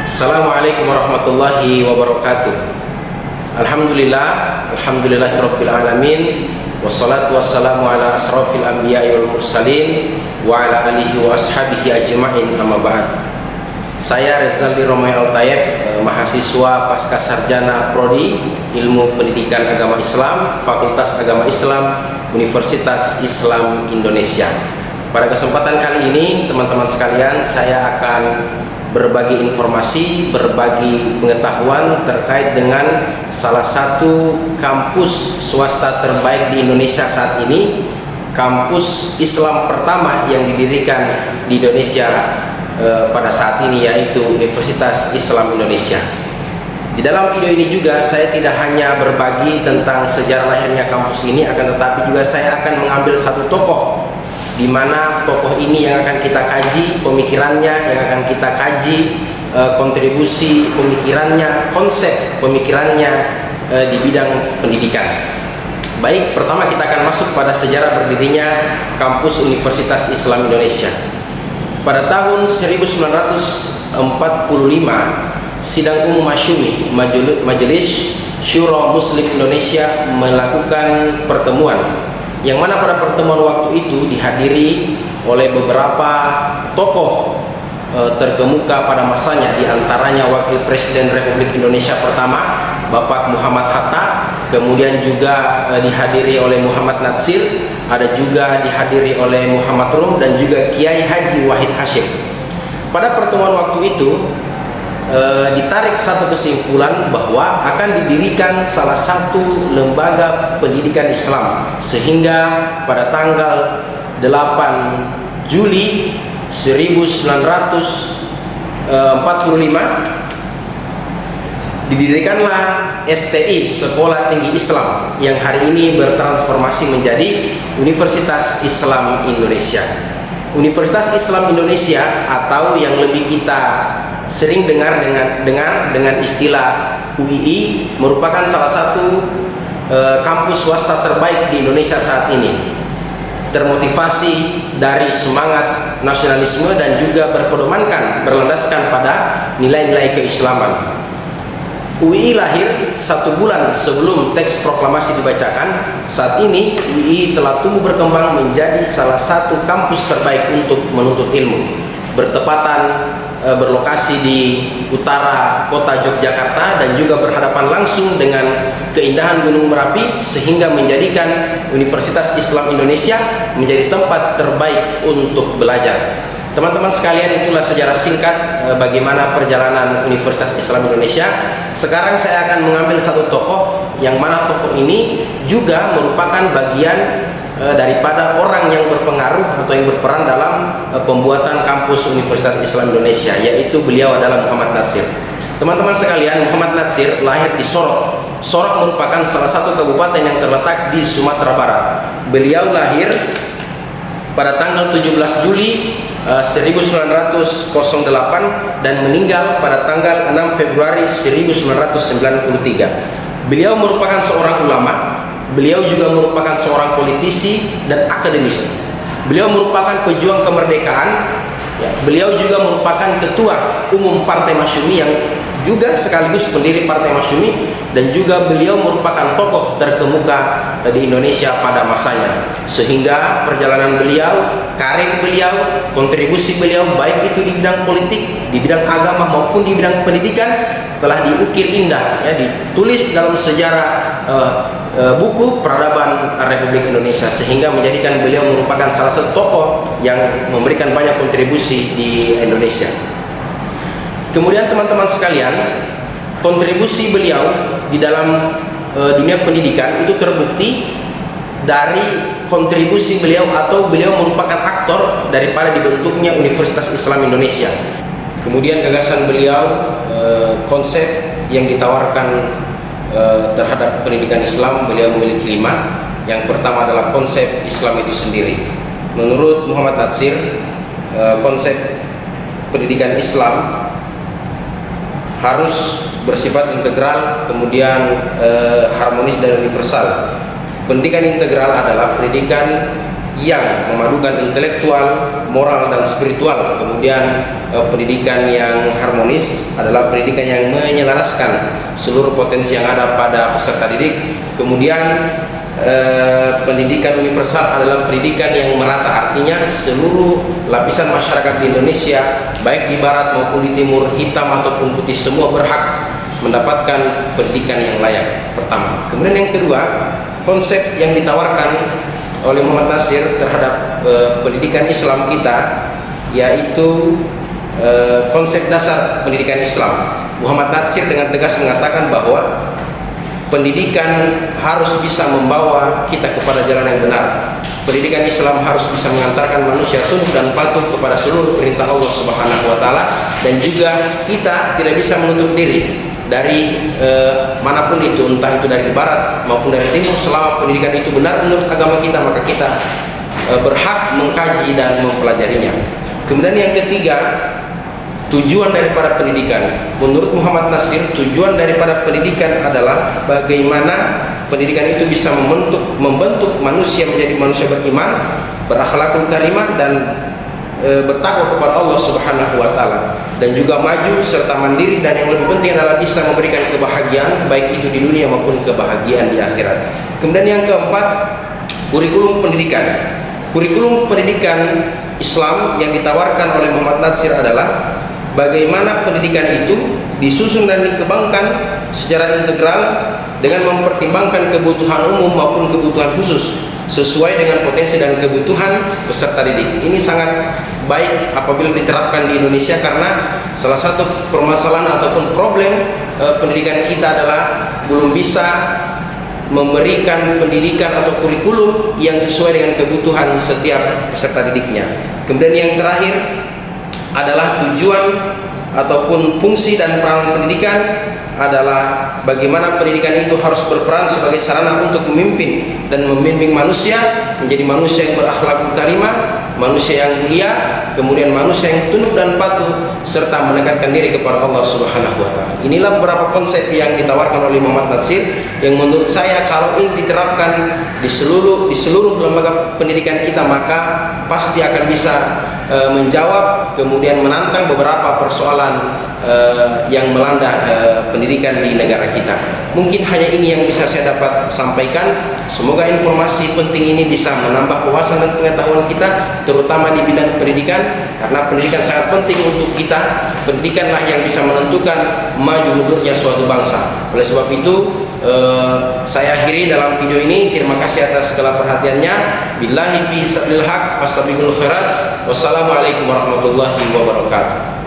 Assalamualaikum warahmatullahi wabarakatuh. Alhamdulillahirabbil alamin. Wassalatu wassalamu ala asrafil anbiya'i wal mursalin wa ala alihi wa ashabihi ajma'in, amma ba'd. Saya Rezaldi Romae Al-Tayyib, mahasiswa pasca sarjana prodi Ilmu Pendidikan Agama Islam, Fakultas Agama Islam, Universitas Islam Indonesia. Pada kesempatan kali ini, teman-teman sekalian, saya akan berbagi informasi, berbagi pengetahuan terkait dengan salah satu kampus swasta terbaik di Indonesia saat ini, kampus Islam pertama yang didirikan di Indonesia pada saat ini, yaitu Universitas Islam Indonesia. Di dalam video ini juga saya tidak hanya berbagi tentang sejarah lahirnya kampus ini, akan tetapi juga saya akan mengambil satu tokoh, di mana tokoh ini yang akan kita kaji pemikirannya, yang akan kita kaji kontribusi pemikirannya, konsep pemikirannya di bidang pendidikan. Baik, pertama kita akan masuk pada sejarah berdirinya kampus Universitas Islam Indonesia. Pada tahun 1945, Sidang Umum Masyumi Majelis Syuro Muslim Indonesia melakukan pertemuan, yang mana pada pertemuan waktu itu dihadiri oleh beberapa tokoh terkemuka pada masanya, diantaranya Wakil Presiden Republik Indonesia pertama Bapak Muhammad Hatta, kemudian juga dihadiri oleh Muhammad Natsir, ada juga dihadiri oleh Muhammad Rum, dan juga Kiai Haji Wahid Hasyim. Pada pertemuan waktu itu ditarik satu kesimpulan bahwa akan didirikan salah satu lembaga pendidikan Islam, sehingga pada tanggal 8 Juli 1945 didirikanlah STI, Sekolah Tinggi Islam, yang hari ini bertransformasi menjadi Universitas Islam Indonesia. Universitas Islam Indonesia, atau yang lebih kita sering dengar dengan istilah UII, merupakan salah satu kampus swasta terbaik di Indonesia saat ini. Termotivasi dari semangat nasionalisme dan juga berlandaskan pada nilai-nilai keislaman. UII lahir 1 bulan sebelum teks proklamasi dibacakan. Saat ini UII telah tumbuh berkembang menjadi salah satu kampus terbaik untuk menuntut ilmu. Berlokasi di utara kota Yogyakarta dan juga berhadapan langsung dengan keindahan Gunung Merapi, sehingga menjadikan Universitas Islam Indonesia menjadi tempat terbaik untuk belajar. Teman-teman sekalian, itulah sejarah singkat bagaimana perjalanan Universitas Islam Indonesia. Sekarang saya akan mengambil satu tokoh, yang mana tokoh ini juga merupakan bagian daripada orang yang berpengaruh atau yang berperan dalam pembuatan kampus Universitas Islam Indonesia, yaitu beliau adalah Muhammad Natsir. Teman-teman sekalian, Muhammad Natsir lahir di Sorong. Sorong merupakan salah satu kabupaten yang terletak di Sumatera Barat. Beliau lahir pada tanggal 17 Juli 1908 dan meninggal pada tanggal 6 Februari 1993. Beliau merupakan seorang ulama. Beliau juga merupakan seorang politisi dan akademisi. Beliau merupakan pejuang kemerdekaan. Beliau juga merupakan ketua umum Partai Masyumi, yang juga sekaligus pendiri Partai Masyumi, dan juga beliau merupakan tokoh terkemuka di Indonesia pada masanya. Sehingga perjalanan beliau, karir beliau, kontribusi beliau, baik itu di bidang politik, di bidang agama maupun di bidang pendidikan, telah diukir indah, ditulis dalam sejarah buku peradaban Republik Indonesia, sehingga menjadikan beliau merupakan salah satu tokoh yang memberikan banyak kontribusi di Indonesia. Kemudian teman-teman sekalian, kontribusi beliau di dalam dunia pendidikan itu terbukti dari kontribusi beliau, atau beliau merupakan aktor daripada dibentuknya Universitas Islam Indonesia. Kemudian gagasan beliau, konsep yang ditawarkan terhadap pendidikan Islam, beliau memiliki 5. Yang pertama adalah konsep Islam itu sendiri. Menurut Muhammad Natsir, konsep pendidikan Islam harus bersifat integral, kemudian harmonis dan universal. Pendidikan integral adalah pendidikan yang memadukan intelektual, moral dan spiritual. Kemudian pendidikan yang harmonis adalah pendidikan yang menyelaraskan seluruh potensi yang ada pada peserta didik. Kemudian pendidikan universal adalah pendidikan yang merata, artinya seluruh lapisan masyarakat di Indonesia, baik di barat maupun di timur, hitam ataupun putih, semua berhak mendapatkan pendidikan yang layak. Pertama. Kemudian yang kedua, konsep yang ditawarkan oleh Muhammad Natsir terhadap pendidikan Islam kita, yaitu konsep dasar pendidikan Islam. Muhammad Natsir dengan tegas mengatakan bahwa pendidikan harus bisa membawa kita kepada jalan yang benar. Pendidikan Islam harus bisa mengantarkan manusia tunduk dan patuh kepada seluruh perintah Allah Subhanahu wa taala, dan juga kita tidak bisa menutup diri dari manapun itu, entah itu dari barat maupun dari timur. Selama pendidikan itu benar menurut agama kita, maka kita berhak mengkaji dan mempelajarinya. Kemudian yang ketiga, tujuan daripada pendidikan. Menurut Muhammad Natsir, tujuan daripada pendidikan adalah bagaimana pendidikan itu bisa membentuk manusia menjadi manusia beriman, berakhlakul karimah, dan bertakwa kepada Allah Subhanahu wa taala, dan juga maju serta mandiri, dan yang lebih penting adalah bisa memberikan kebahagiaan baik itu di dunia maupun kebahagiaan di akhirat. Kemudian yang keempat, kurikulum pendidikan. Kurikulum pendidikan Islam yang ditawarkan oleh Muhammad Natsir adalah bagaimana pendidikan itu disusun dan dikembangkan secara integral dengan mempertimbangkan kebutuhan umum maupun kebutuhan khusus sesuai dengan potensi dan kebutuhan peserta didik. Ini sangat baik apabila diterapkan di Indonesia, karena salah satu permasalahan ataupun problem pendidikan kita adalah belum bisa memberikan pendidikan atau kurikulum yang sesuai dengan kebutuhan setiap peserta didiknya. Kemudian yang terakhir adalah tujuan ataupun fungsi dan peran pendidikan adalah bagaimana pendidikan itu harus berperan sebagai sarana untuk memimpin dan membimbing manusia menjadi manusia yang berakhlak karimah, manusia yang mulia, kemudian manusia yang tunduk dan patuh, serta mendekatkan diri kepada Allah Subhanahu wa taala. Inilah beberapa konsep yang ditawarkan oleh Muhammad Natsir yang menurut saya kalau ini diterapkan di seluruh lembaga pendidikan kita, maka pasti akan bisa menjawab kemudian menantang beberapa persoalan yang melanda pendidikan di negara kita. Mungkin hanya ini yang bisa saya dapat sampaikan. Semoga informasi penting ini bisa menambah wawasan dan pengetahuan kita, terutama di bidang pendidikan, karena pendidikan sangat penting untuk kita. Pendidikanlah yang bisa menentukan maju mundurnya suatu bangsa. Oleh sebab itu saya akhiri dalam video ini. Terima kasih atas segala perhatiannya. Billahi fi sabilil haq fastabiqul khairat. Wassalamualaikum warahmatullahi wabarakatuh.